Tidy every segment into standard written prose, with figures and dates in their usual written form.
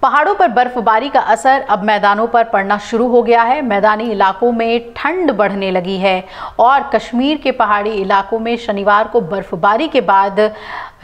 पहाड़ों पर बर्फबारी का असर अब मैदानों पर पड़ना शुरू हो गया है। मैदानी इलाकों में ठंड बढ़ने लगी है और कश्मीर के पहाड़ी इलाकों में शनिवार को बर्फबारी के बाद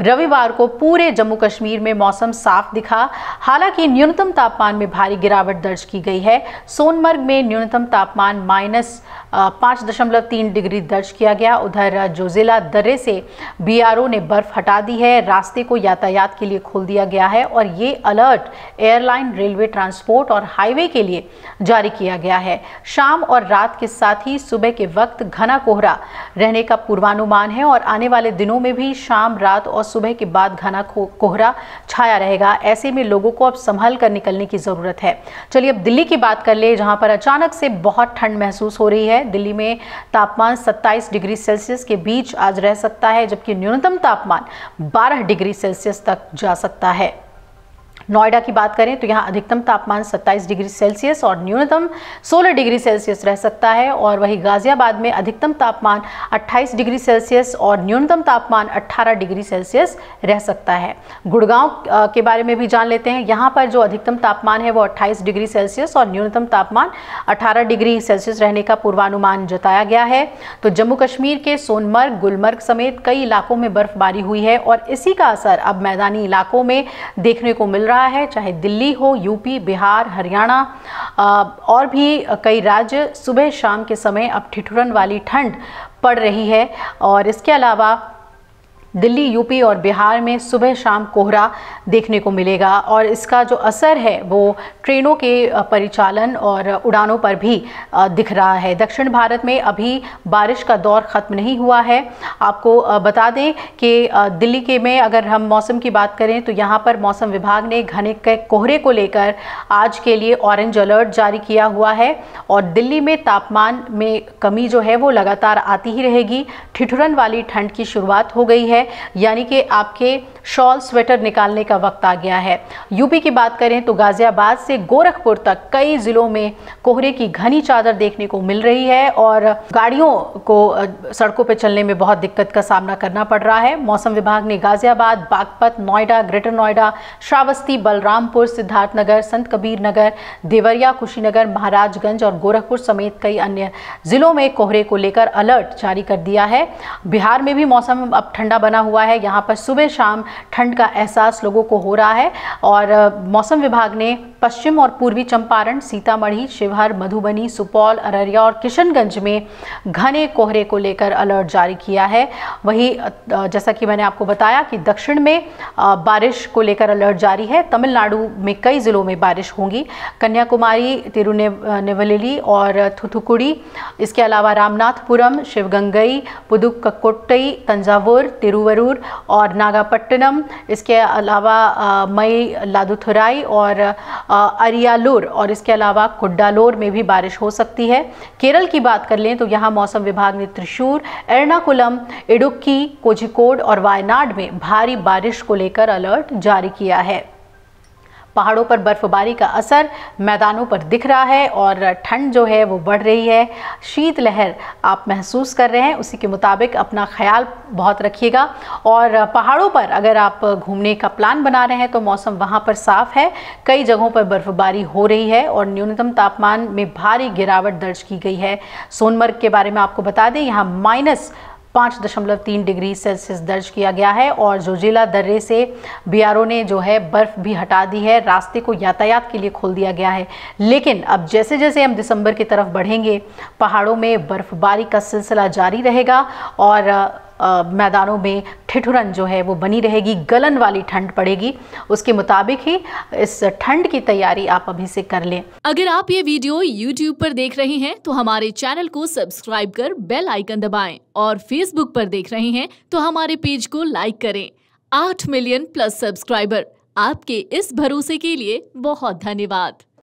रविवार को पूरे जम्मू कश्मीर में मौसम साफ दिखा। हालांकि न्यूनतम तापमान में भारी गिरावट दर्ज की गई है। सोनमर्ग में न्यूनतम तापमान -5.3 डिग्री दर्ज किया गया। उधर जोजिला दर्रे से बीआरओ ने बर्फ हटा दी है। रास्ते को यातायात के लिए खोल दिया गया है और ये अलर्ट एयरलाइन, रेलवे, ट्रांसपोर्ट और हाईवे के लिए जारी किया गया है। शाम और रात के साथ ही सुबह के वक्त घना कोहरा रहने का पूर्वानुमान है और आने वाले दिनों में भी शाम, रात और सुबह के बाद घना कोहरा छाया रहेगा। ऐसे में लोगों को अब संभल कर निकलने की जरूरत है। चलिए अब दिल्ली की बात कर ले, जहां पर अचानक से बहुत ठंड महसूस हो रही है। दिल्ली में तापमान 27 डिग्री सेल्सियस के बीच आज रह सकता है, जबकि न्यूनतम तापमान 12 डिग्री सेल्सियस तक जा सकता है। नोएडा की बात करें तो यहां अधिकतम तापमान 27 डिग्री सेल्सियस और न्यूनतम 16 डिग्री सेल्सियस रह सकता है। और वहीं गाजियाबाद में अधिकतम तापमान 28 डिग्री सेल्सियस और न्यूनतम तापमान 18 डिग्री सेल्सियस रह सकता है। गुड़गांव के बारे में भी जान लेते हैं। यहां पर जो अधिकतम तापमान है वो 28 डिग्री सेल्सियस और न्यूनतम तापमान 18 डिग्री सेल्सियस रहने का पूर्वानुमान जताया गया है। तो जम्मू कश्मीर के सोनमर्ग, गुलमर्ग समेत कई इलाकों में बर्फबारी हुई है और इसी का असर अब मैदानी इलाकों में देखने को मिल रहा है। चाहे दिल्ली हो, यूपी, बिहार, हरियाणा और भी कई राज्य, सुबह शाम के समय अब ठिठुरन वाली ठंड पड़ रही है। और इसके अलावा दिल्ली, यूपी और बिहार में सुबह शाम कोहरा देखने को मिलेगा और इसका जो असर है वो ट्रेनों के परिचालन और उड़ानों पर भी दिख रहा है। दक्षिण भारत में अभी बारिश का दौर ख़त्म नहीं हुआ है। आपको बता दें कि दिल्ली के में अगर हम मौसम की बात करें तो यहाँ पर मौसम विभाग ने घने कोहरे को लेकर आज के लिए ऑरेंज अलर्ट जारी किया हुआ है और दिल्ली में तापमान में कमी जो है वो लगातार आती ही रहेगी। ठिठुरन वाली ठंड की शुरुआत हो गई है, यानी कि आपके शॉल, स्वेटर निकालने का वक्त आ गया है। यूपी की बात करें तो गाजियाबाद से गोरखपुर तक कई जिलों में कोहरे की घनी चादर देखने को मिल रही है और गाड़ियों को सड़कों पर चलने में बहुत दिक्कत का सामना करना पड़ रहा है। मौसम विभाग ने गाजियाबाद, बागपत, नोएडा, ग्रेटर नोएडा, श्रावस्ती, बलरामपुर, सिद्धार्थनगर, संत कबीर नगर, देवरिया, कुशीनगर, महाराजगंज और गोरखपुर समेत कई अन्य जिलों में कोहरे को लेकर अलर्ट जारी कर दिया है। बिहार में भी मौसम अब ठंडा बना हुआ है। यहाँ पर सुबह शाम ठंड का एहसास लोगों को हो रहा है और मौसम विभाग ने पश्चिम और पूर्वी चंपारण, सीतामढ़ी, शिवहर, मधुबनी, सुपौल, अररिया और किशनगंज में घने कोहरे को लेकर अलर्ट जारी किया है। वहीं जैसा कि मैंने आपको बताया कि दक्षिण में बारिश को लेकर अलर्ट जारी है। तमिलनाडु में कई जिलों में बारिश होगी। कन्याकुमारी, तिरुनेलवेली और थुथुकुडी, इसके अलावा रामनाथपुरम, शिवगंगई, पुदुक्कोट्टई, तंजावुर, तिरुवरूर और नागापट्टिनम, इसके अलावा मई लादुथुराई और अरियालूर और इसके अलावा कुड्डालोर में भी बारिश हो सकती है। केरल की बात कर लें तो यहाँ मौसम विभाग ने त्रिशूर, एर्नाकुलम, इडुक्की, कोझिकोड और वायनाड में भारी बारिश को लेकर अलर्ट जारी किया है। पहाड़ों पर बर्फबारी का असर मैदानों पर दिख रहा है और ठंड जो है वो बढ़ रही है। शीतलहर आप महसूस कर रहे हैं, उसी के मुताबिक अपना ख्याल बहुत रखिएगा। और पहाड़ों पर अगर आप घूमने का प्लान बना रहे हैं तो मौसम वहाँ पर साफ है। कई जगहों पर बर्फबारी हो रही है और न्यूनतम तापमान में भारी गिरावट दर्ज की गई है। सोनमर्ग के बारे में आपको बता दें, यहाँ -5.3 डिग्री सेल्सियस दर्ज किया गया है और जोजिला दर्रे से बीआरओ ने जो है बर्फ भी हटा दी है। रास्ते को यातायात के लिए खोल दिया गया है। लेकिन अब जैसे जैसे हम दिसंबर की तरफ बढ़ेंगे, पहाड़ों में बर्फबारी का सिलसिला जारी रहेगा और मैदानों में ठिठुरन जो है वो बनी रहेगी, गलन वाली ठंड पड़ेगी। उसके मुताबिक ही इस ठंड की तैयारी आप अभी से कर लें। अगर आप ये वीडियो YouTube पर देख रहे हैं तो हमारे चैनल को सब्सक्राइब कर बेल आइकन दबाएं और Facebook पर देख रहे हैं तो हमारे पेज को लाइक करें। 8 मिलियन प्लस सब्सक्राइबर, आपके इस भरोसे के लिए बहुत धन्यवाद।